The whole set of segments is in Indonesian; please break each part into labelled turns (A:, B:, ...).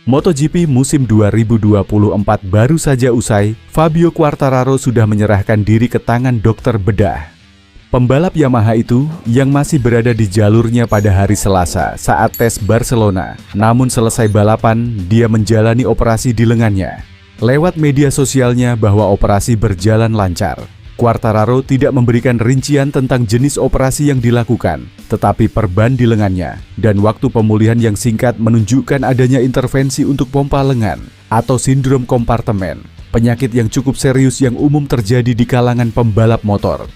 A: MotoGP musim 2024 baru saja usai, Fabio Quartararo sudah menyerahkan diri ke tangan dokter bedah. Pembalap Yamaha itu yang masih berada di jalurnya pada hari Selasa saat tes Barcelona, namun selesai balapan dia menjalani operasi di lengannya. Lewat media sosialnya bahwa operasi berjalan lancar. Quartararo tidak memberikan rincian tentang jenis operasi yang dilakukan, tetapi perban di lengannya dan waktu pemulihan yang singkat menunjukkan adanya intervensi untuk pompa lengan atau sindrom kompartemen, penyakit yang cukup serius yang umum terjadi di kalangan pembalap motor.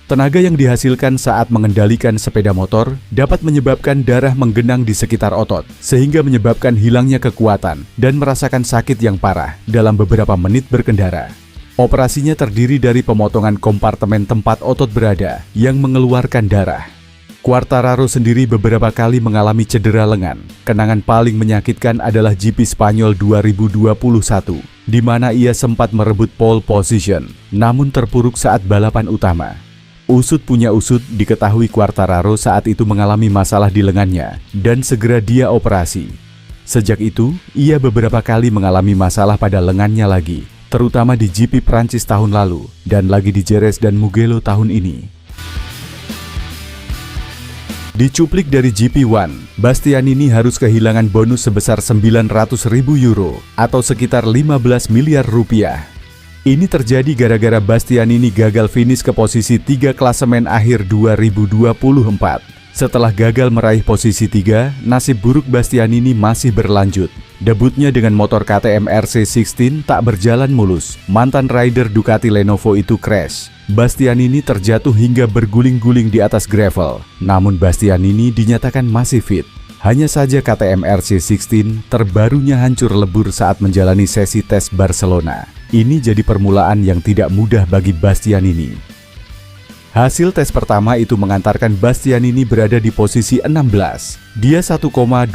A: Tenaga yang dihasilkan saat mengendalikan sepeda motor dapat menyebabkan darah menggenang di sekitar otot, sehingga menyebabkan hilangnya kekuatan dan merasakan sakit yang parah dalam beberapa menit berkendara. Operasinya terdiri dari pemotongan kompartemen tempat otot berada yang mengeluarkan darah. Quartararo sendiri beberapa kali mengalami cedera lengan. Kenangan paling menyakitkan adalah GP Spanyol 2021, di mana ia sempat merebut pole position, namun terpuruk saat balapan utama. Usut punya usut, diketahui Quartararo saat itu mengalami masalah di lengannya dan segera dia operasi. Sejak itu, ia beberapa kali mengalami masalah pada lengannya lagi, terutama di GP Prancis tahun lalu dan lagi di Jerez dan Mugello tahun ini. Dicuplik dari GP1, Bastianini harus kehilangan bonus sebesar 900.000 euro atau sekitar 15 miliar rupiah. Ini terjadi gara-gara Bastianini gagal finish ke posisi 3 klasemen akhir 2024. Setelah gagal meraih posisi 3, nasib buruk Bastianini masih berlanjut. Debutnya dengan motor KTM RC16 tak berjalan mulus. Mantan rider Ducati Lenovo itu crash. Bastianini terjatuh hingga berguling-guling di atas gravel. Namun Bastianini dinyatakan masih fit. Hanya saja KTM RC16 terbarunya hancur lebur saat menjalani sesi tes Barcelona. Ini jadi permulaan yang tidak mudah bagi Bastianini. Hasil tes pertama itu mengantarkan Bastianini berada di posisi 16. Dia 1,279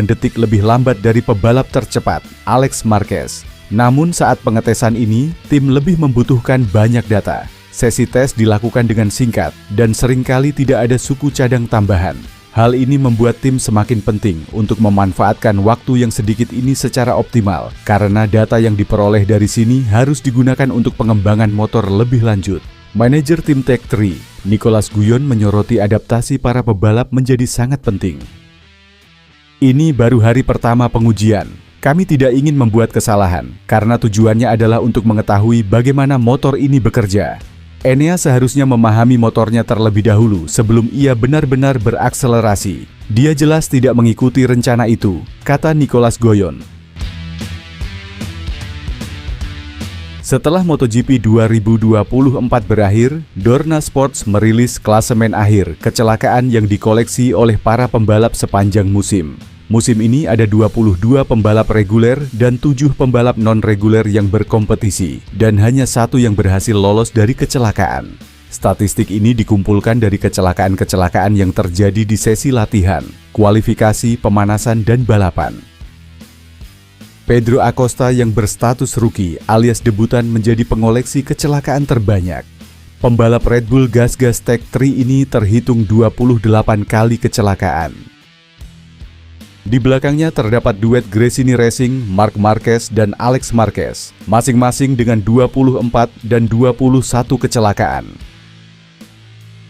A: detik lebih lambat dari pebalap tercepat, Alex Marquez. Namun saat pengetesan ini, tim lebih membutuhkan banyak data. Sesi tes dilakukan dengan singkat dan seringkali tidak ada suku cadang tambahan. Hal ini membuat tim semakin penting untuk memanfaatkan waktu yang sedikit ini secara optimal, karena data yang diperoleh dari sini harus digunakan untuk pengembangan motor lebih lanjut. Manajer tim Tech3, Nicolas Guyon menyoroti adaptasi para pebalap menjadi sangat penting. Ini baru hari pertama pengujian. Kami tidak ingin membuat kesalahan, karena tujuannya adalah untuk mengetahui bagaimana motor ini bekerja. Enea seharusnya memahami motornya terlebih dahulu sebelum ia benar-benar berakselerasi. Dia jelas tidak mengikuti rencana itu, kata Nicolas Guyon. Setelah MotoGP 2024 berakhir, Dorna Sports merilis klasemen akhir kecelakaan yang dikoleksi oleh para pembalap sepanjang musim. Musim ini ada 22 pembalap reguler dan 7 pembalap non-reguler yang berkompetisi, dan hanya 1 yang berhasil lolos dari kecelakaan. Statistik ini dikumpulkan dari kecelakaan-kecelakaan yang terjadi di sesi latihan, kualifikasi, pemanasan, dan balapan. Pedro Acosta yang berstatus rookie alias debutan menjadi pengoleksi kecelakaan terbanyak. Pembalap Red Bull gas-gas Tech3 ini terhitung 28 kali kecelakaan. Di belakangnya terdapat duet Gresini Racing, Marc Marquez dan Alex Marquez, masing-masing dengan 24 dan 21 kecelakaan.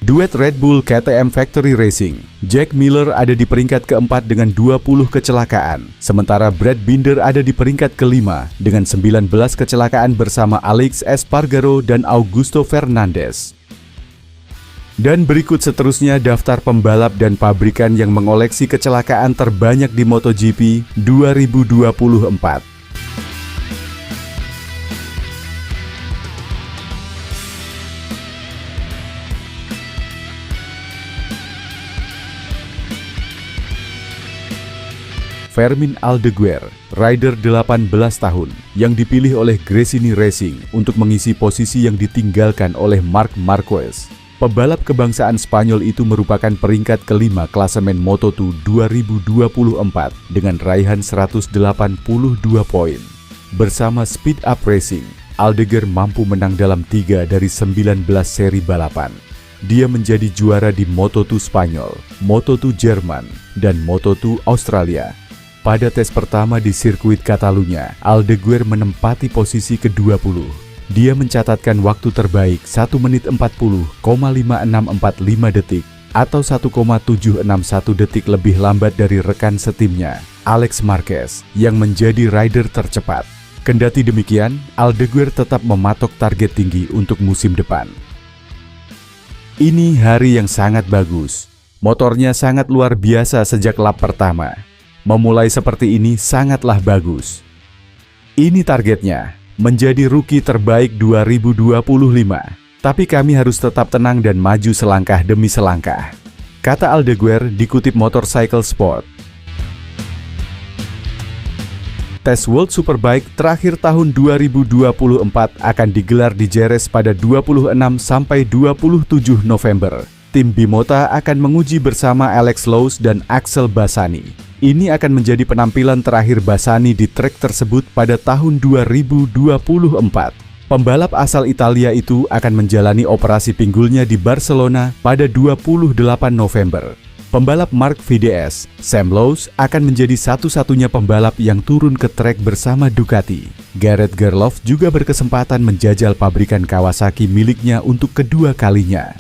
A: Duet Red Bull KTM Factory Racing, Jack Miller ada di peringkat keempat dengan 20 kecelakaan, sementara Brad Binder ada di peringkat kelima dengan 19 kecelakaan bersama Alex Espargaro dan Augusto Fernandez. Dan berikut seterusnya daftar pembalap dan pabrikan yang mengoleksi kecelakaan terbanyak di MotoGP 2024. Fermin Aldeguer, rider 18 tahun, yang dipilih oleh Gresini Racing untuk mengisi posisi yang ditinggalkan oleh Marc Marquez. Pebalap kebangsaan Spanyol itu merupakan peringkat kelima klasemen Moto2 2024 dengan raihan 182 poin. Bersama Speed Up Racing, Aldeguer mampu menang dalam 3 dari 19 seri balapan. Dia menjadi juara di Moto2 Spanyol, Moto2 Jerman, dan Moto2 Australia. Pada tes pertama di sirkuit Catalunya, Aldeguer menempati posisi ke-20. Dia mencatatkan waktu terbaik 1 menit 40,5645 detik atau 1,761 detik lebih lambat dari rekan setimnya, Alex Marquez, yang menjadi rider tercepat. Kendati demikian, Aldeguer tetap mematok target tinggi untuk musim depan. Ini hari yang sangat bagus. Motornya sangat luar biasa sejak lap pertama. Memulai seperti ini sangatlah bagus. Ini targetnya, menjadi rookie terbaik 2025. Tapi kami harus tetap tenang dan maju selangkah demi selangkah, kata Aldeguer dikutip Motorcycle Sport. Tes World Superbike terakhir tahun 2024 akan digelar di Jerez pada 26 sampai 27 November. Tim Bimota akan menguji bersama Alex Lowes dan Axel Bassani. Ini akan menjadi penampilan terakhir Bassani di trek tersebut pada tahun 2024. Pembalap asal Italia itu akan menjalani operasi pinggulnya di Barcelona pada 28 November. Pembalap Marc VDS, Sam Lowes, akan menjadi satu-satunya pembalap yang turun ke trek bersama Ducati. Gareth Gerloff juga berkesempatan menjajal pabrikan Kawasaki miliknya untuk kedua kalinya.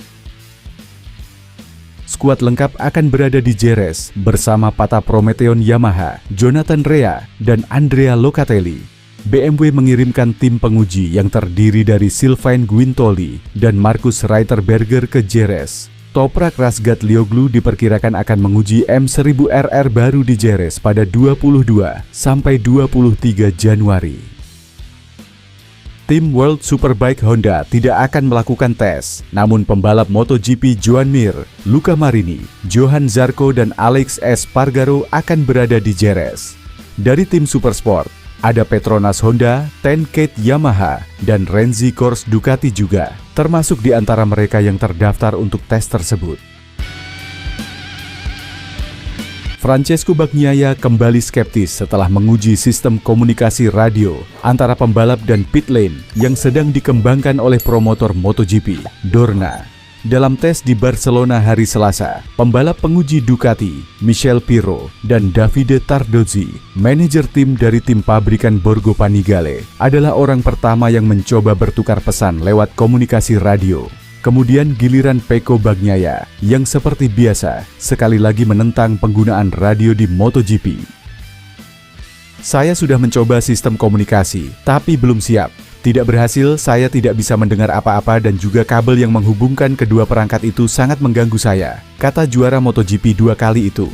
A: Skuad lengkap akan berada di Jerez bersama Pata Prometeon Yamaha, Jonathan Rea, dan Andrea Locatelli. BMW mengirimkan tim penguji yang terdiri dari Sylvain Guintoli dan Markus Reiterberger ke Jerez. Toprak Razgatlioglu diperkirakan akan menguji M1000RR baru di Jerez pada 22 sampai 23 Januari. Tim World Superbike Honda tidak akan melakukan tes, namun pembalap MotoGP Joan Mir, Luca Marini, Johan Zarco, dan Alex Espargaro akan berada di Jerez. Dari tim Supersport, ada Petronas Honda, Tenkate Yamaha, dan Renzi Kors Ducati juga, termasuk di antara mereka yang terdaftar untuk tes tersebut. Francesco Bagnaia kembali skeptis setelah menguji sistem komunikasi radio antara pembalap dan pit lane yang sedang dikembangkan oleh promotor MotoGP, Dorna. Dalam tes di Barcelona hari Selasa, pembalap penguji Ducati, Michel Pirro, dan Davide Tardozzi, manajer tim dari tim pabrikan Borgo Panigale, adalah orang pertama yang mencoba bertukar pesan lewat komunikasi radio. Kemudian giliran Pecco Bagnaia, yang seperti biasa, sekali lagi menentang penggunaan radio di MotoGP. Saya sudah mencoba sistem komunikasi, tapi belum siap. Tidak berhasil, saya tidak bisa mendengar apa-apa dan juga kabel yang menghubungkan kedua perangkat itu sangat mengganggu saya, kata juara MotoGP 2 kali itu.